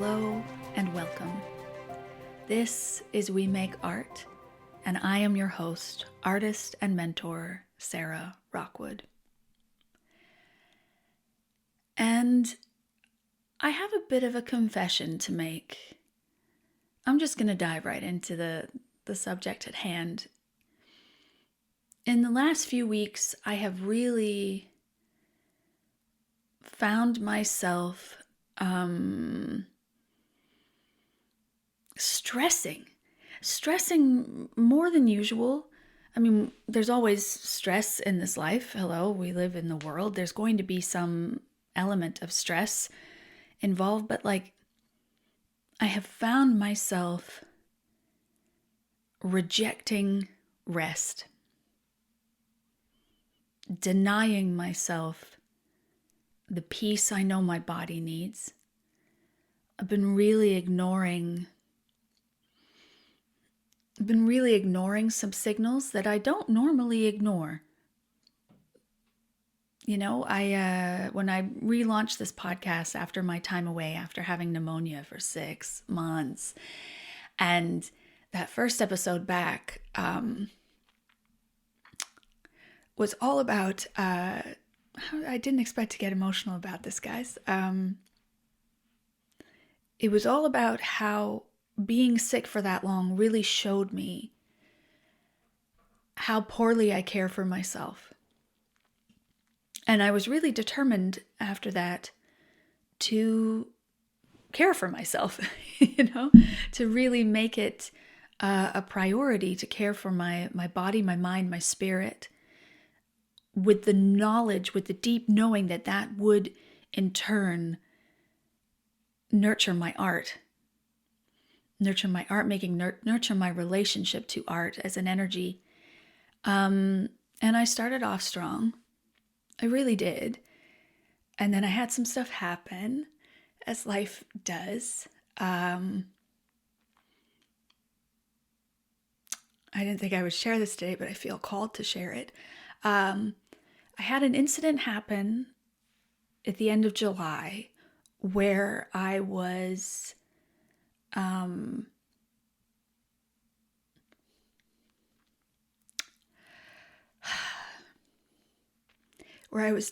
Hello and welcome. This is We Make Art, and I am your host, artist and mentor, Sarah Rockwood. And I have a bit of a confession to make. I'm just going to dive right into the subject at hand. In the last few weeks, I have really found myself stressing more than usual. I mean, there's always stress in this life. Hello, we live in the world. There's going to be some element of stress involved, but I have found myself rejecting rest, denying myself the peace I know my body needs. I've been really ignoring some signals that I don't normally ignore. You know, when I relaunched this podcast after my time away, after having pneumonia for 6 months, and that first episode back was all about, I didn't expect to get emotional about this, guys. It was all about how being sick for that long really showed me how poorly I care for myself. And I was really determined after that to care for myself, to really make it a priority to care for my body, my mind, my spirit, with the knowledge, with the deep knowing that would in turn nurture my art making, nurture my relationship to art as an energy. And I started off strong. I really did. And then I had some stuff happen, as life does. I didn't think I would share this today, but I feel called to share it. I had an incident happen at the end of July where I was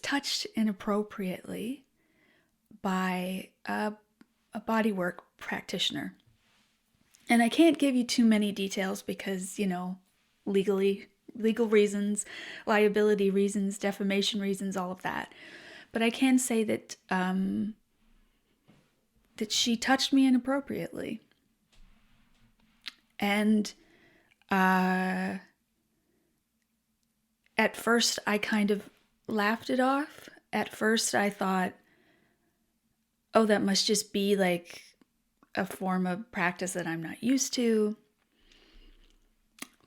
touched inappropriately by a bodywork practitioner. And I can't give you too many details because, legal reasons, liability reasons, defamation reasons, all of that. But I can say that that she touched me inappropriately. And at first I kind of laughed it off. At first I thought, oh, that must just be like a form of practice that I'm not used to.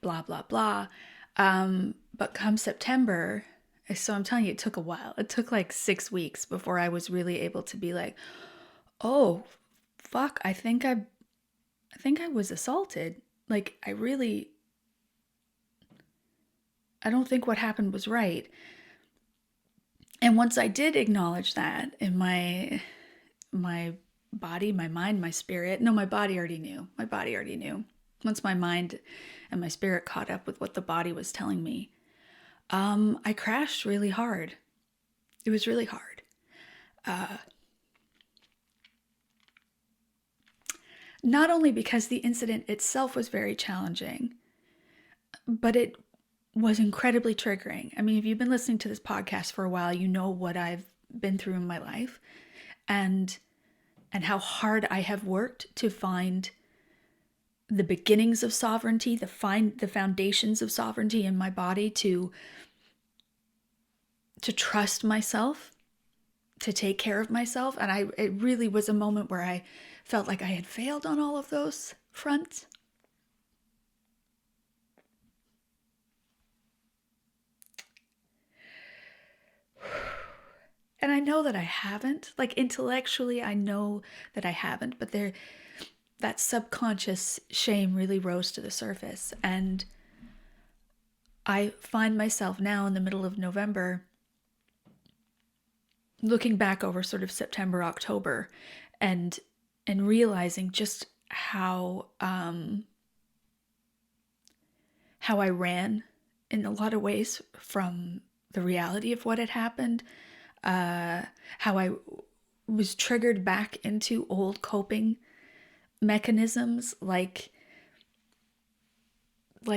Blah, blah, blah. But come September, so I'm telling you, it took a while. It took like 6 weeks before I was really able to be like, oh, fuck, I think I was assaulted. Like, I don't think what happened was right. And once I did acknowledge that in my body, my mind, my spirit, no, my body already knew. Once my mind and my spirit caught up with what the body was telling me, I crashed really hard. It was really hard. Not only because the incident itself was very challenging, but it was incredibly triggering. I mean, if you've been listening to this podcast for a while, you know what I've been through in my life and how hard I have worked to find the beginnings of sovereignty, the foundations of sovereignty in my body, to trust myself, to take care of myself. And it really was a moment where I felt like I had failed on all of those fronts. And I know that I haven't. Like, intellectually, I know that I haven't, but that subconscious shame really rose to the surface. And I find myself now in the middle of November looking back over sort of September, October, and and realizing just how I ran in a lot of ways from the reality of what had happened, how I was triggered back into old coping mechanisms, like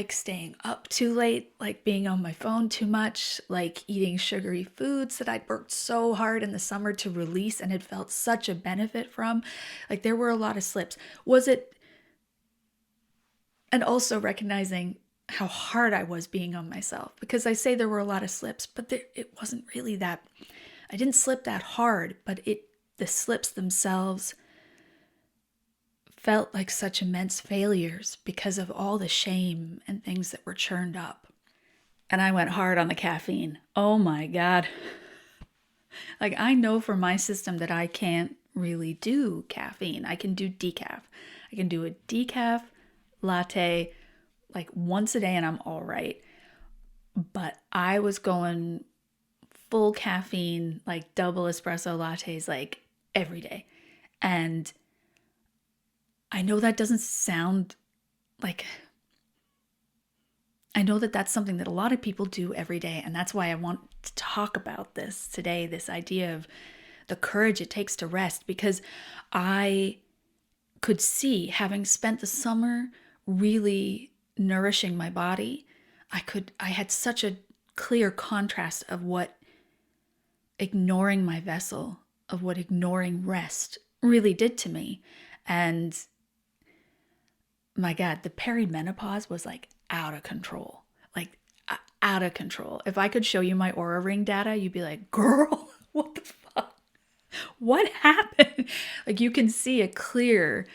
staying up too late, like being on my phone too much, like eating sugary foods that I'd worked so hard in the summer to release and had felt such a benefit from. Like there were a lot of slips. And also recognizing how hard I was being on myself, because I say there were a lot of slips, but it wasn't really that, I didn't slip that hard, but the slips themselves felt like such immense failures because of all the shame and things that were churned up. And I went hard on the caffeine. Oh my God. Like I know for my system that I can't really do caffeine. I can do decaf. I can do a decaf latte like once a day and I'm all right. But I was going full caffeine, like double espresso lattes, like every day. And I know that doesn't sound like, I know that that's something that a lot of people do every day. And that's why I want to talk about this today, this idea of the courage it takes to rest, because I could see, having spent the summer really nourishing my body, I had such a clear contrast of what ignoring my vessel, of what ignoring rest really did to me. And my God, the perimenopause was like out of control, like out of control. If I could show you my Aura Ring data, you'd be like, girl, what the fuck? What happened? Like you can see a clear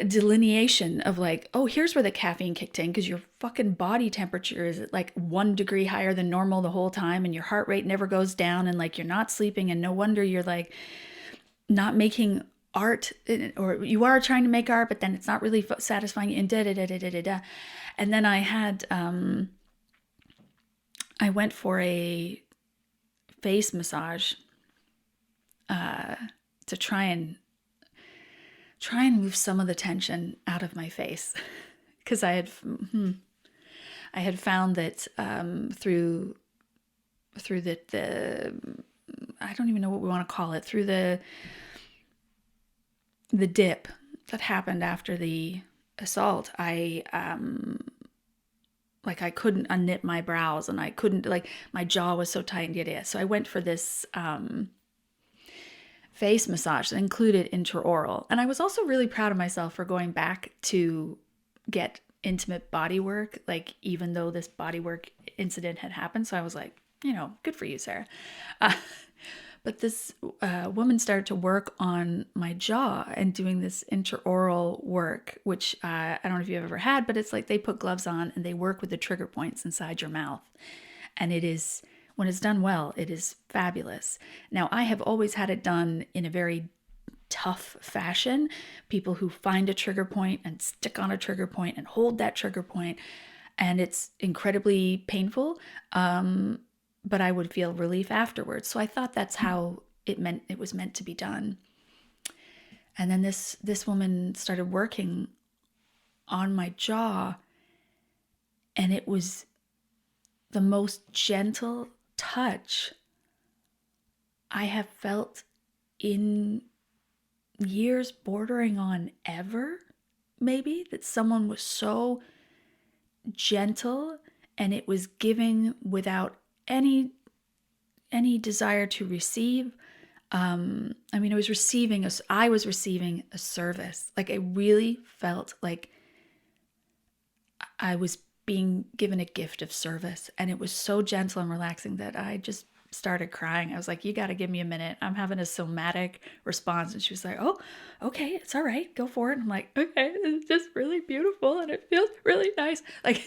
delineation of like, oh, here's where the caffeine kicked in, because your fucking body temperature is at like 1 degree higher than normal the whole time, and your heart rate never goes down, and like you're not sleeping, and no wonder you're like not making art, or you are trying to make art, but then it's not really satisfying, and da da da da da da. And then I went for a face massage to try and move some of the tension out of my face, because I had found that through the I don't even know what we want to call it, through the dip that happened after the assault, I couldn't unknit my brows, and I couldn't, like, my jaw was so tight and yada. So I went for this face massage that included intraoral. And I was also really proud of myself for going back to get intimate body work, like even though this body work incident had happened. So I was like, good for you, Sarah. But this woman started to work on my jaw and doing this intraoral work, which I don't know if you've ever had, but it's like they put gloves on and they work with the trigger points inside your mouth. And it is, when it's done well, it is fabulous. Now, I have always had it done in a very tough fashion. People who find a trigger point and stick on a trigger point and hold that trigger point, and it's incredibly painful. But I would feel relief afterwards. So I thought that's how it was meant to be done. And then this woman started working on my jaw, and it was the most gentle touch I have felt in years, bordering on ever, maybe, that someone was so gentle and it was giving without any desire to receive. I was receiving a service. Like I really felt like I was being given a gift of service, and it was so gentle and relaxing that I just started crying. I was like, you got to give me a minute. I'm having a somatic response. And she was like, oh, okay, it's all right. Go for it. And I'm like, okay, it's just really beautiful and it feels really nice. Like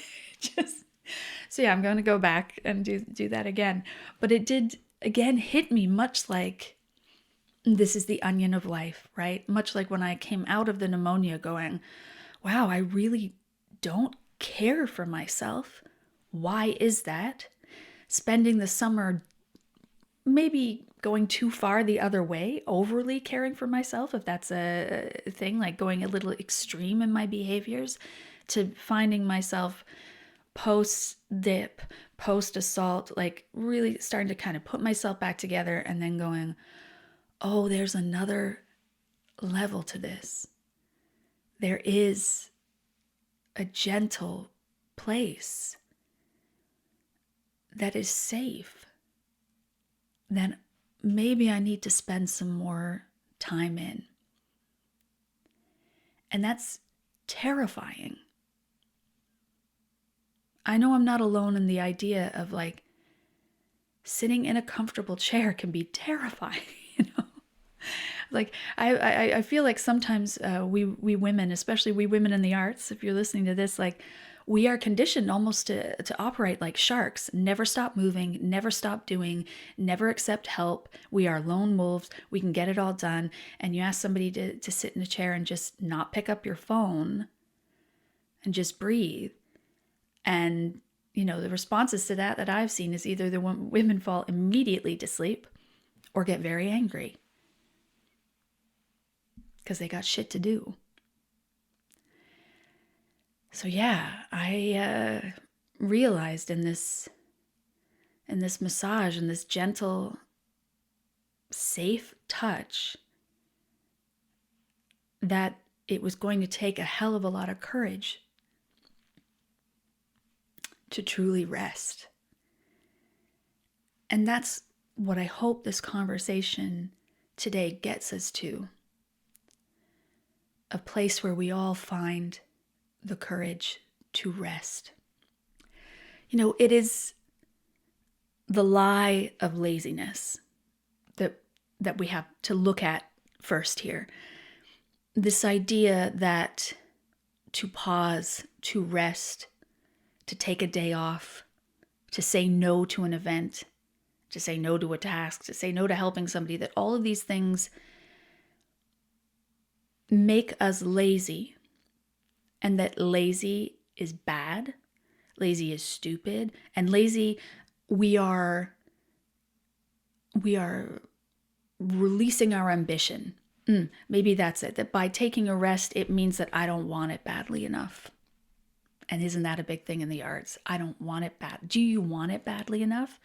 so yeah, I'm going to go back and do that again. But it did, again, hit me much like this is the onion of life, right? Much like when I came out of the pneumonia going, wow, I really don't care for myself. Why is that? Spending the summer maybe going too far the other way, overly caring for myself, if that's a thing, like going a little extreme in my behaviors, to finding myself post dip, post assault, like really starting to kind of put myself back together and then going, oh, there's another level to this. There is a gentle place that is safe, that maybe I need to spend some more time in. And that's terrifying. I know I'm not alone in the idea of like sitting in a comfortable chair can be terrifying, you know? Like I feel like sometimes we women, especially we women in the arts, if you're listening to this, like we are conditioned almost to operate like sharks, never stop moving, never stop doing, never accept help. We are lone wolves. We can get it all done. And you ask somebody to sit in a chair and just not pick up your phone and just breathe. And, you know, the responses to that I've seen is either the women fall immediately to sleep or get very angry because they got shit to do. So yeah, I realized in this massage, in this gentle, safe touch, that it was going to take a hell of a lot of courage to truly rest. And that's what I hope this conversation today gets us to. A place where we all find the courage to rest. You know, it is the lie of laziness that we have to look at first here. This idea that to pause, to rest, to take a day off, to say no to an event, to say no to a task, to say no to helping somebody, that all of these things make us lazy, and that lazy is bad, lazy is stupid, and lazy, we are releasing our ambition. Maybe that's it, that by taking a rest, it means that I don't want it badly enough. And isn't that a big thing in the arts? I don't want it bad. Do you want it badly enough?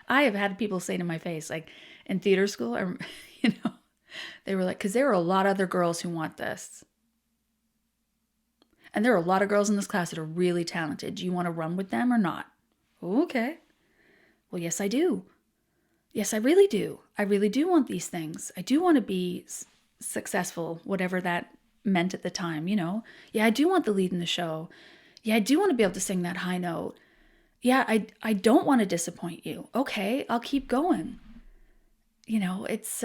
I have had people say to my face, like in theater school, or, you know, they were like, because there are a lot of other girls who want this. And there are a lot of girls in this class that are really talented. Do you want to run with them or not? Okay. Well, yes, I do. Yes, I really do. I really do want these things. I do want to be successful, whatever that meant at the time, you know. Yeah, I do want the lead in the show. Yeah, I do want to be able to sing that high note. Yeah, I don't want to disappoint you. Okay, I'll keep going. You know, it's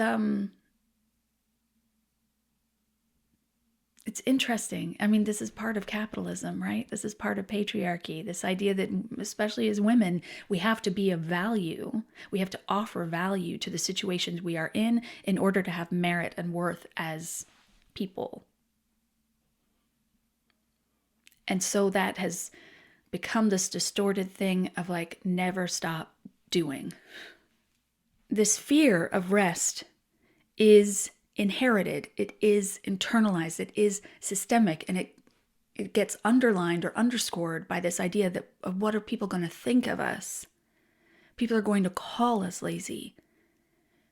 interesting. I mean, this is part of capitalism, right? This is part of patriarchy. This idea that, especially as women, we have to be of value. We have to offer value to the situations we are in order to have merit and worth as people. And so that has become this distorted thing of like, never stop doing. This fear of rest is inherited, it is internalized, it is systemic, and it gets underlined or underscored by this idea that of what are people going to think of us? People are going to call us lazy.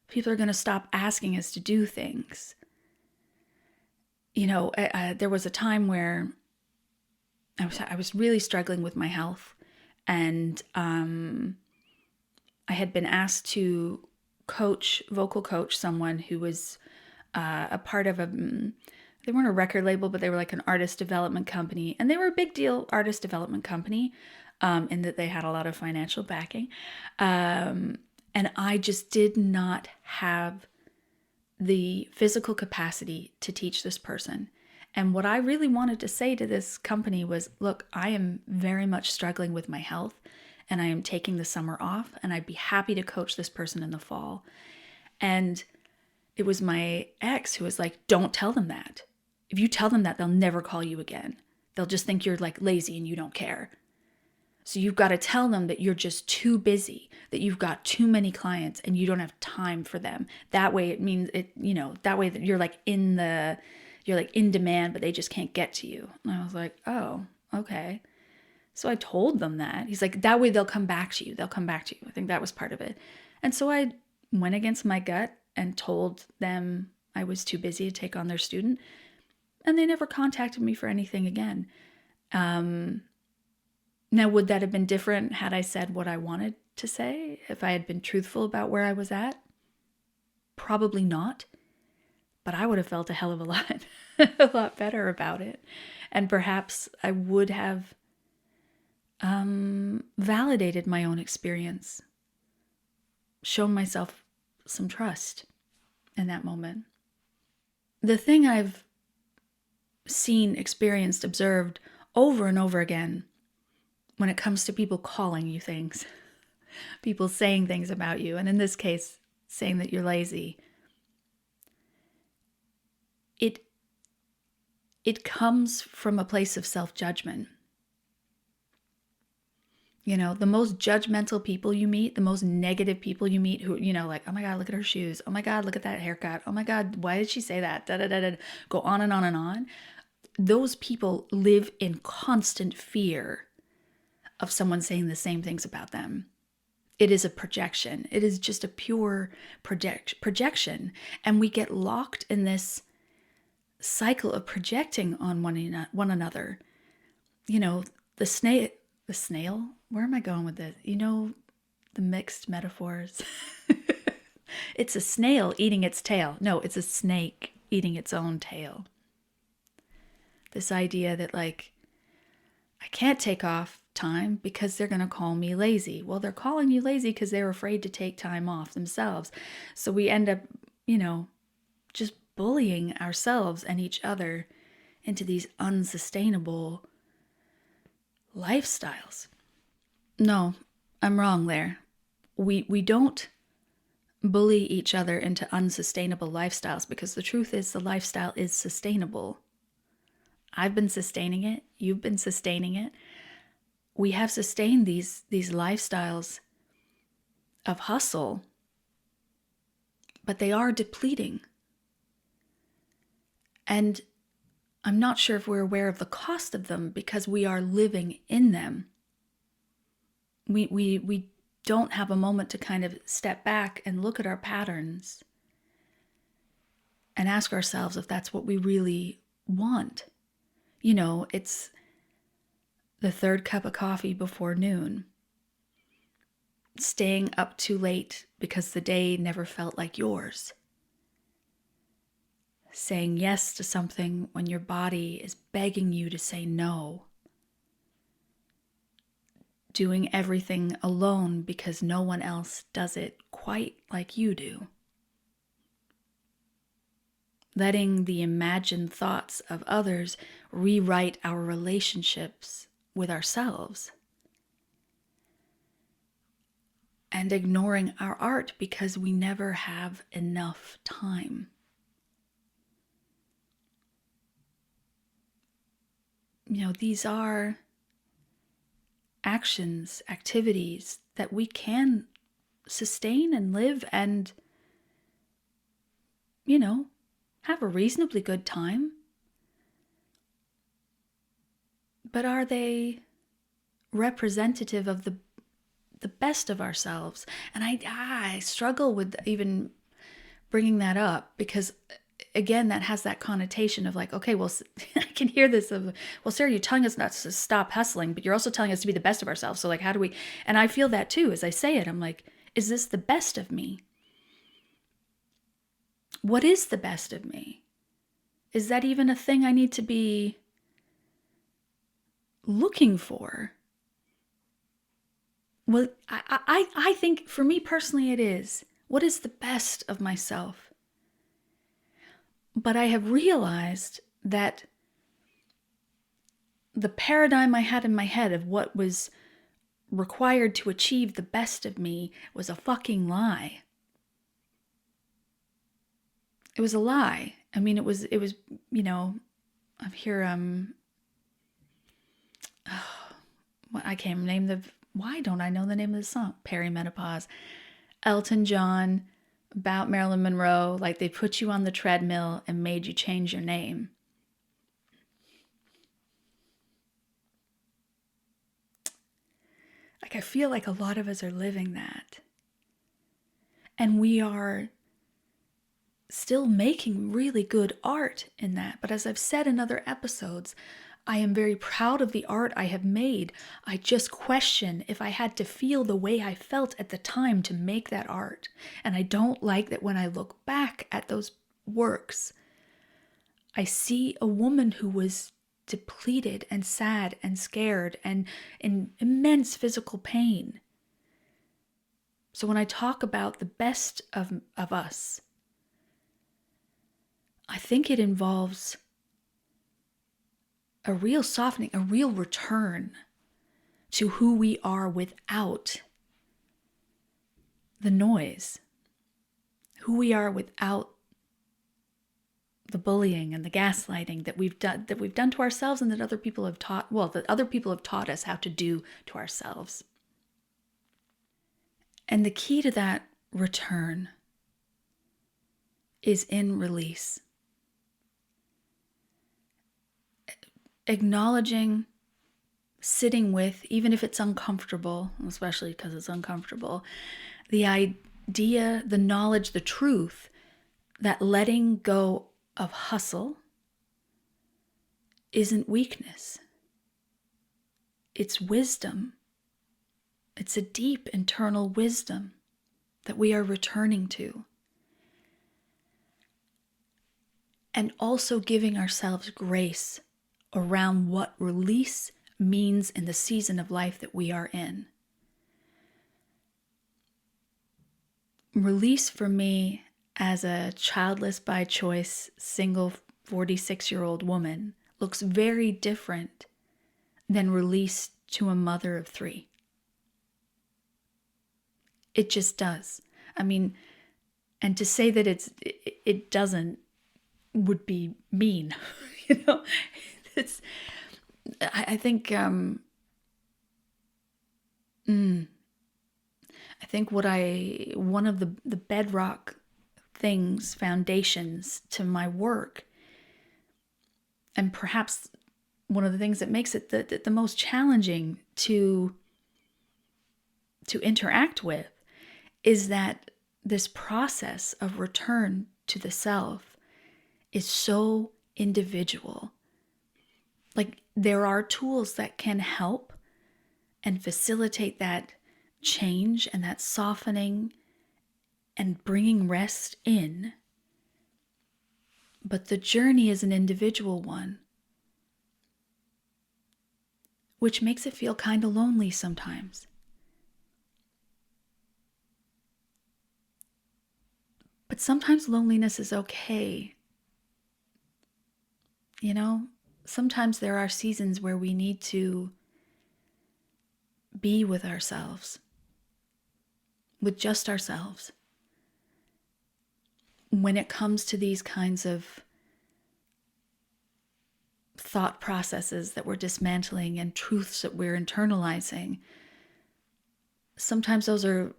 People are going to stop asking us to do things. You know, there was a time where I was really struggling with my health, and I had been asked to vocal coach someone who was a part of they weren't a record label, but they were like an artist development company. And they were a big deal artist development company in that they had a lot of financial backing. And I just did not have the physical capacity to teach this person. And what I really wanted to say to this company was, look, I am very much struggling with my health, and I am taking the summer off, and I'd be happy to coach this person in the fall. And it was my ex who was like, don't tell them that. If you tell them that, they'll never call you again. They'll just think you're like lazy and you don't care. So you've got to tell them that you're just too busy, that you've got too many clients and you don't have time for them. That way it means it, that way that you're like in demand, but they just can't get to you. And I was like, oh, okay. So I told them that. He's like, that way they'll come back to you. They'll come back to you. I think that was part of it. And so I went against my gut and told them I was too busy to take on their student. And they never contacted me for anything again. Now, would that have been different had I said what I wanted to say? If I had been truthful about where I was at? Probably not. But I would have felt a hell of a lot better about it. And perhaps I would have validated my own experience, shown myself some trust in that moment. The thing I've seen, experienced, observed over and over again when it comes to people calling you things, people saying things about you, and in this case, saying that you're lazy, it comes from a place of self-judgment. The most judgmental people you meet, the most negative people you meet who, like, oh my God, look at her shoes. Oh my God, look at that haircut. Oh my God, why did she say that? Da, da, da, da. Go on and on and on. Those people live in constant fear of someone saying the same things about them. It is a projection. It is just a pure projection. And we get locked in this cycle of projecting on one another. The snail, where am I going with this? The mixed metaphors. It's a snail eating its tail. No, it's a snake eating its own tail. This idea that, like, I can't take off time because they're going to call me lazy. Well, they're calling you lazy because they're afraid to take time off themselves. So we end up, just bullying ourselves and each other into these unsustainable lifestyles. No, I'm wrong there. We don't bully each other into unsustainable lifestyles because the truth is the lifestyle is sustainable. I've been sustaining it. You've been sustaining it. We have sustained these lifestyles of hustle, but they are depleting. And I'm not sure if we're aware of the cost of them because we are living in them. We don't have a moment to kind of step back and look at our patterns and ask ourselves if that's what we really want. It's the third cup of coffee before noon. Staying up too late because the day never felt like yours. Saying yes to something when your body is begging you to say no. Doing everything alone because no one else does it quite like you do. Letting the imagined thoughts of others rewrite our relationships with ourselves. And ignoring our art because we never have enough time. These are actions, activities that we can sustain and live and, have a reasonably good time. But are they representative of the best of ourselves? And I struggle with even bringing that up because, again, that has that connotation of like, okay, well, I can hear this of, well, Sarah, you're telling us not to stop hustling, but you're also telling us to be the best of ourselves. So like, how do we, and I feel that too, as I say it, I'm like, is this the best of me? What is the best of me? Is that even a thing I need to be looking for? Well, I think for me personally it is. What is the best of myself? But I have realized that the paradigm I had in my head of what was required to achieve the best of me was a fucking lie. It was a lie. I mean, it was, I'm here, I can't name why don't I know the name of the song? Perimenopause. Elton John, about Marilyn Monroe, like they put you on the treadmill and made you change your name. Like I feel like a lot of us are living that. And we are still making really good art in that. But as I've said in other episodes, I am very proud of the art I have made. I just question if I had to feel the way I felt at the time to make that art. And I don't like that when I look back at those works, I see a woman who was depleted and sad and scared and in immense physical pain. So when I talk about the best of us, I think it involves a real softening, a real return to who we are without the noise, who we are without the bullying and the gaslighting that we've done to ourselves and that other people have taught us how to do to ourselves. And the key to that return is in release. Acknowledging, sitting with, even if it's uncomfortable, especially because it's uncomfortable, the idea, the knowledge, the truth that letting go of hustle isn't weakness. It's wisdom. It's a deep internal wisdom that we are returning to. And also giving ourselves grace around what release means in the season of life that we are in. Release for me as a childless by choice, single 46-year-old woman looks very different than release to a mother of 3. It just does. I mean, and to say that it doesn't would be mean, you know. I think one of the bedrock things, foundations to my work, and perhaps one of the things that makes it the most challenging to interact with, is that this process of return to the self is so individual. Like, there are tools that can help and facilitate that change and that softening and bringing rest in. But the journey is an individual one, which makes it feel kind of lonely sometimes. But sometimes loneliness is okay. You know, sometimes there are seasons where we need to be with ourselves, with just ourselves. When it comes to these kinds of thought processes that we're dismantling and truths that we're internalizing, sometimes those are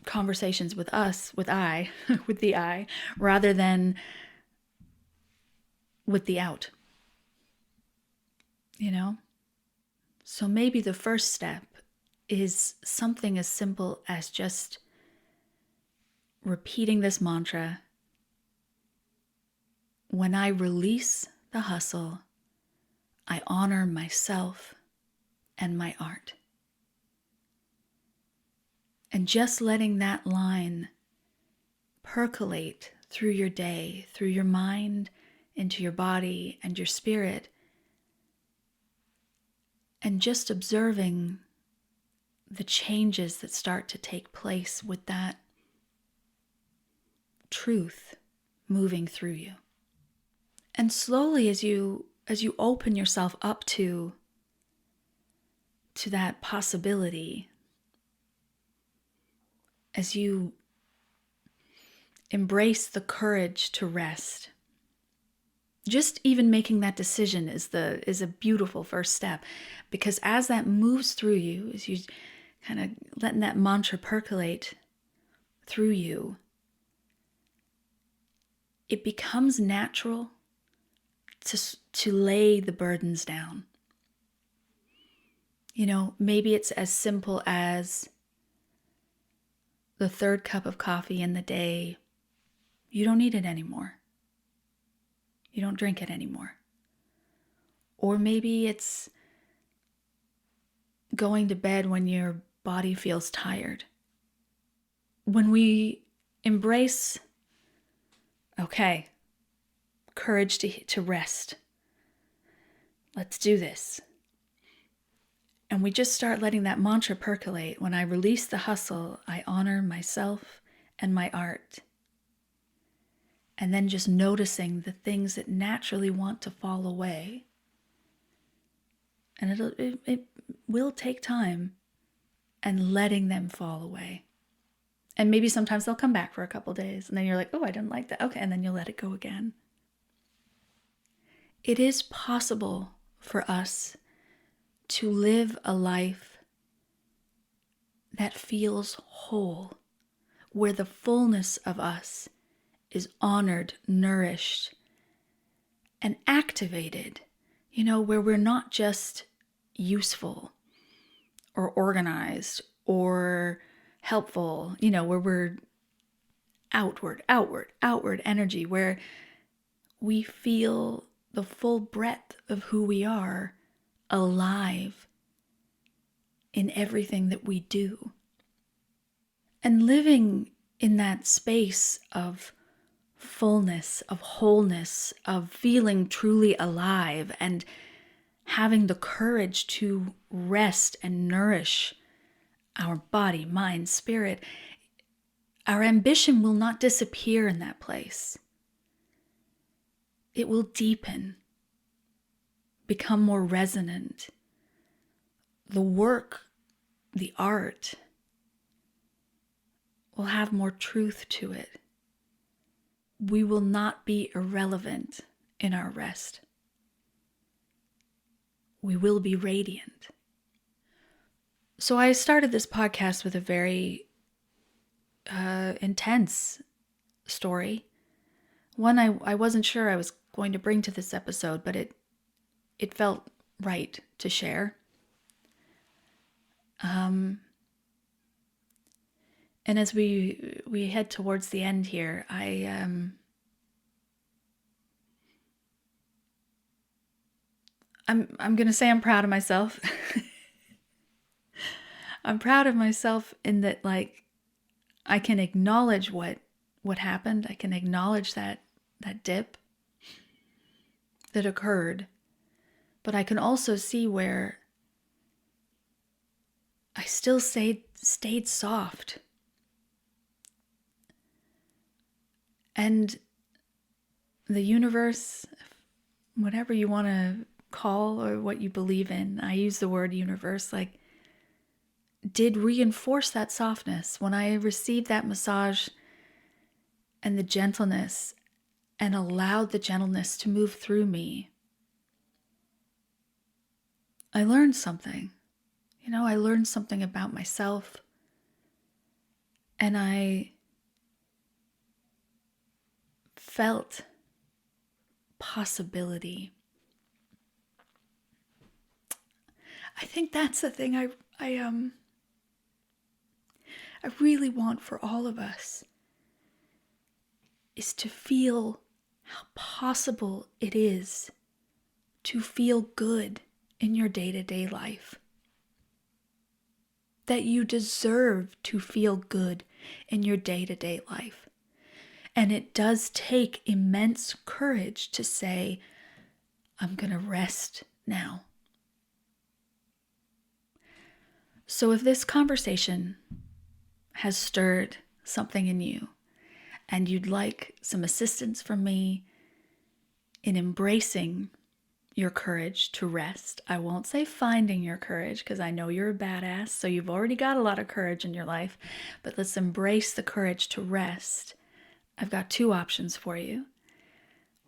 conversations with us, with the I, rather than with the out. You know? So maybe the first step is something as simple as just repeating this mantra. When I release the hustle, I honor myself and my art. And just letting that line percolate through your day, through your mind, into your body and your spirit, and just observing the changes that start to take place with that truth moving through you. And slowly, as you open yourself up to that possibility, as you embrace the courage to rest, Just even making that decision is a beautiful first step, because as that moves through you, as you kind of letting that mantra percolate through you, it becomes natural to lay the burdens down. Maybe it's as simple as the third cup of coffee in the day. You don't need it anymore. You don't drink it anymore. Or maybe it's going to bed when your body feels tired. When we embrace, courage to rest. Let's do this. And we just start letting that mantra percolate. When I release the hustle, I honor myself and my art. And then just noticing the things that naturally want to fall away. And it will take time, and letting them fall away. And maybe sometimes they'll come back for a couple days, and then you're like, oh, I didn't like that. Okay, and then you'll let it go again. It is possible for us to live a life that feels whole, where the fullness of us is honored, nourished, and activated, where we're not just useful or organized or helpful, where we're outward energy, where we feel the full breadth of who we are alive in everything that we do. And living in that space of fullness, of wholeness, of feeling truly alive, and having the courage to rest and nourish our body, mind, spirit, our ambition will not disappear in that place. It will deepen, become more resonant. The work, the art, will have more truth to it. We will not be irrelevant in our rest. We will be radiant. So I started this podcast with a very intense story. One I wasn't sure I was going to bring to this episode, but it felt right to share. And as we head towards the end here, I'm gonna say I'm proud of myself. I'm proud of myself in that, I can acknowledge what happened. I can acknowledge that dip that occurred, but I can also see where I still stayed soft. And the universe, whatever you want to call or what you believe in, I use the word universe, did reinforce that softness when I received that massage and the gentleness, and allowed the gentleness to move through me. I learned something. I learned something about myself, and I felt possibility. I think that's the thing I really want for all of us, is to feel how possible it is to feel good in your day-to-day life. That you deserve to feel good in your day-to-day life. And it does take immense courage to say, I'm going to rest now. So if this conversation has stirred something in you, and you'd like some assistance from me in embracing your courage to rest. I won't say finding your courage, because I know you're a badass, so you've already got a lot of courage in your life, but let's embrace the courage to rest. I've got two options for you.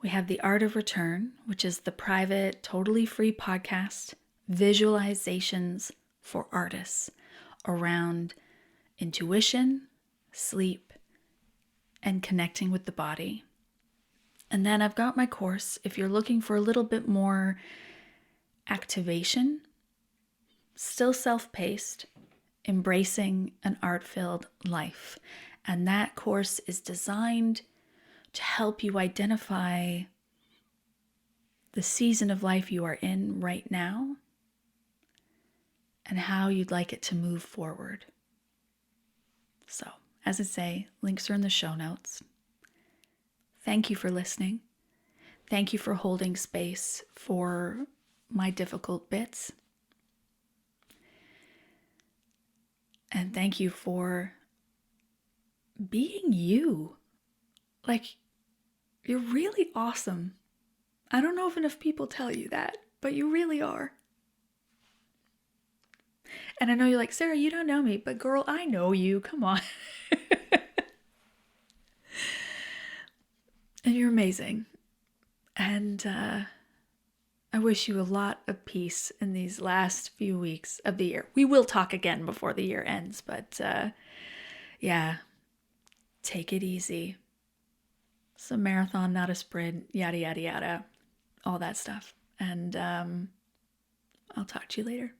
We have The Art of Return, which is the private, totally free podcast, visualizations for artists around intuition, sleep, and connecting with the body. And then I've got my course if you're looking for a little bit more activation, still self-paced, embracing an art-filled life. And that course is designed to help you identify the season of life you are in right now and how you'd like it to move forward. So, as I say, links are in the show notes. Thank you for listening. Thank you for holding space for my difficult bits. And thank you for being you. Like, you're really awesome. I don't know if enough people tell you that, but you really are. And I know you're like, Sarah, you don't know me, but girl, I know you. Come on. And you're amazing. And I wish you a lot of peace in these last few weeks of the year. We will talk again before the year ends, but yeah, take it easy. It's a marathon, not a sprint, yada, yada, yada, all that stuff. And I'll talk to you later.